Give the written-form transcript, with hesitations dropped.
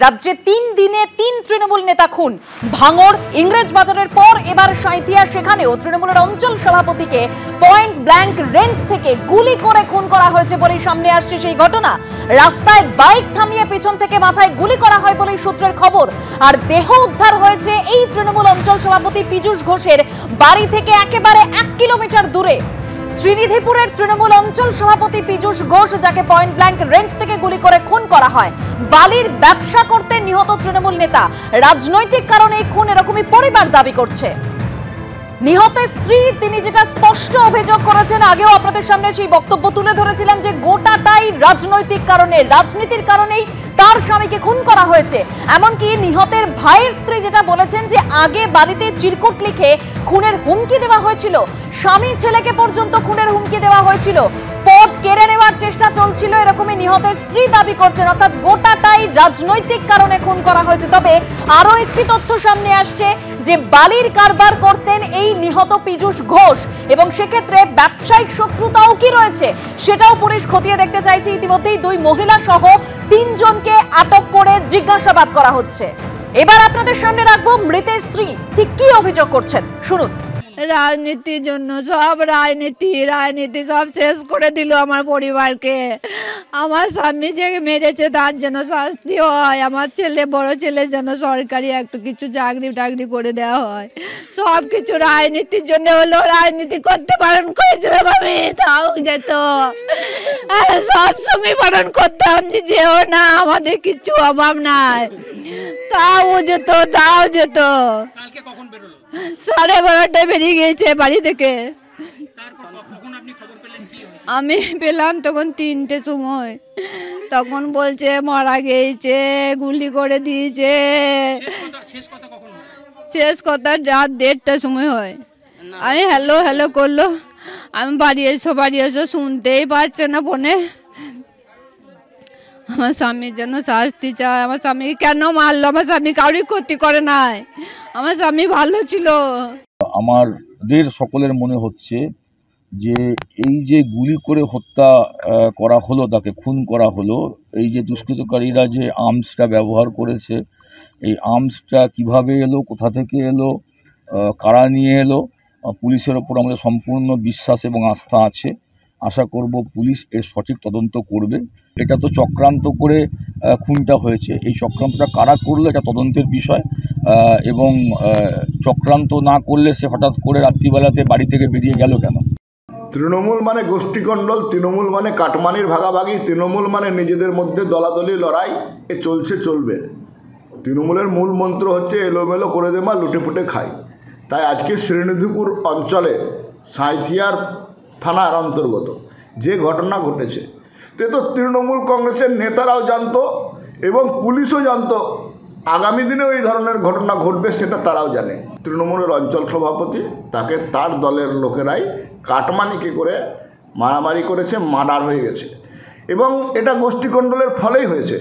রাজ্যে 3 দিনে 3 তৃণমূল নেতা খুন। ভাঙড় ইংরেজ বাজারের পর এবার সাঁইথিয়া, সেখানেও তৃণমূলের অঞ্চল সভাপতিকে পয়েন্ট ব্ল্যাঙ্ক রেঞ্জ থেকে গুলি করে খুন করা হয়েছে বলেই সামনে আসছে সেই ঘটনা। রাস্তায় বাইক থামিয়ে পেছন থেকে মাথায় গুলি করা হয় বলেই সূত্রের খবর। আর দেহ উদ্ধার হয়েছে এই তৃণমূল অঞ্চল সভাপতি পীযূষ ঘোষের বাড়ি থেকে একেবারে 1 কিলোমিটার দূরে। শ্রীনিধিপুরের তৃণমূল অঞ্চল সভাপতি পীযূষ ঘোষ, যাকে পয়েন্ট ব্ল্যাঙ্ক রেঞ্জ থেকে গুলি করে খুন করা হয়। বালির ব্যবসা করতে নিহত তৃণমূল নেতা, রাজনৈতিক কারণে এই খুন, এরকমই পরিবার দাবি করছে। নিহতের স্ত্রী তিনি যেটা স্পষ্ট অভিযোগ করেছেন, আগেও আপনাদের সামনে সেই বক্তব্য তুলে ধরেছিলাম যে গোটাটাই রাজনৈতিক কারণে, রাজনীতির কারণেই তার স্বামীকে খুন করা হয়েছে। এমনকি নিহতের ভাইয়ের স্ত্রী যেটা বলেছেন যে আগে বাড়িতে চিরকুট লিখে খুনের হুমকি দেওয়া হয়েছিল, স্বামী ছেলেকে পর্যন্ত খুনের হুমকি দেওয়া হয়েছিল, পদ কেড়ে নেওয়ার চেষ্টা চলছিল, এরকমই নিহতের স্ত্রী দাবি করছেন। অর্থাৎ গোটাটাই রাজনৈতিক কারণে খুন করা হয়েছে। তবে আরো একটি তথ্য সামনে আসছে যে বালির কারবার করতেন এই নিহত পীযূষ ঘোষ, এবং সেক্ষেত্রে ব্যবসায়িক শত্রুতাও কি রয়েছে সেটাও পুলিশ খতিয়ে দেখতে চাইছে। ইতিমধ্যেই 2 মহিলা সহ 3 জনকে আটক করে জিজ্ঞাসাবাদ করা হচ্ছে। এবার আপনাদের সামনে রাখবো মৃতের স্ত্রী ঠিক কি অভিযোগ করছেন, শুনুন। রাজনীতির জন্য সব রাজনীতি সব শেষ করে দিল আমার পরিবারকে। আমার স্বামী যে মেরেছে তার জন্য শাস্তি হয়, আমার ছেলে বড় ছেলের জন্য সরকারি একটু কিছু চাকরি করে দেওয়া হয়। সব কিছু রাজনীতির জন্য হলো। রাজনীতি করতে বারণ করেছিল আমি, তাও যেত, সব সময় বারণ করতাম যে যেও না, আমাদের কিছু অভাব নাই, তাও যেত। 12:30টায় বেরিয়ে গিয়েছে বাড়ি থেকে। আমি পেলাম তখন 3টে সময়। তখন বলছে মারা গিয়েছে, গুলি করে দিয়েছে। শেষ কথা রাত 1:30টার সময় হয়। আমি হ্যালো করলো, আমি বাড়ি এসো শুনতেই পারছে না ফোনে। আমার স্বামীর জন্য শাস্তি চাই। আমার স্বামী কেন মারলো? আমার স্বামী কারোর ক্ষতি করে নাই, আমার স্বামী ভালো ছিল। আমাদের সকলের মনে হচ্ছে যে এই যে গুলি করে হত্যা করা হলো, তাকে খুন করা হলো, এই যে দুষ্কৃতকারীরা যে আর্মসটা ব্যবহার করেছে, এই আর্মসটা কিভাবে এলো, কোথা থেকে এলো, কারা নিয়ে এলো, পুলিশের ওপর আমাদের সম্পূর্ণ বিশ্বাস এবং আস্থা আছে। আশা করব পুলিশ এর সঠিক তদন্ত করবে। এটা তো চক্রান্ত করে খুনটা হয়েছে, এই চক্রান্তটা কারা করলো এটা তদন্তের বিষয়। এবং চক্রান্ত না করলে সে হঠাৎ করে রাত্রিবেলাতে বাড়ি থেকে বেরিয়ে গেল কেন? তৃণমূল মানে গোষ্ঠীকণ্ডল, তৃণমূল মানে কাটমানির ভাগাভাগি, তৃণমূল মানে নিজেদের মধ্যে দলাদলি লড়াই, এ চলবে। তৃণমূলের মূল মন্ত্র হচ্ছে এলোমেলো করে দেওয়া, লুটেপুটে খাই। তাই আজকে শ্রীনিধিপুর অঞ্চলে সাঁইথিয়ার থানার অন্তর্গত যে ঘটনা ঘটেছে, তো তৃণমূল কংগ্রেসের নেতারাও জানতো এবং পুলিশও জানতো আগামী দিনেও এই ধরনের ঘটনা ঘটবে, সেটা তারাও জানে। তৃণমূলের অঞ্চল সভাপতি, তাকে তার দলের লোকেরাই কাটমানিকে করে মারামারি করেছে, মার্ডার হয়ে গেছে, এবং এটা গোষ্ঠীকণ্ডলের ফলেই হয়েছে।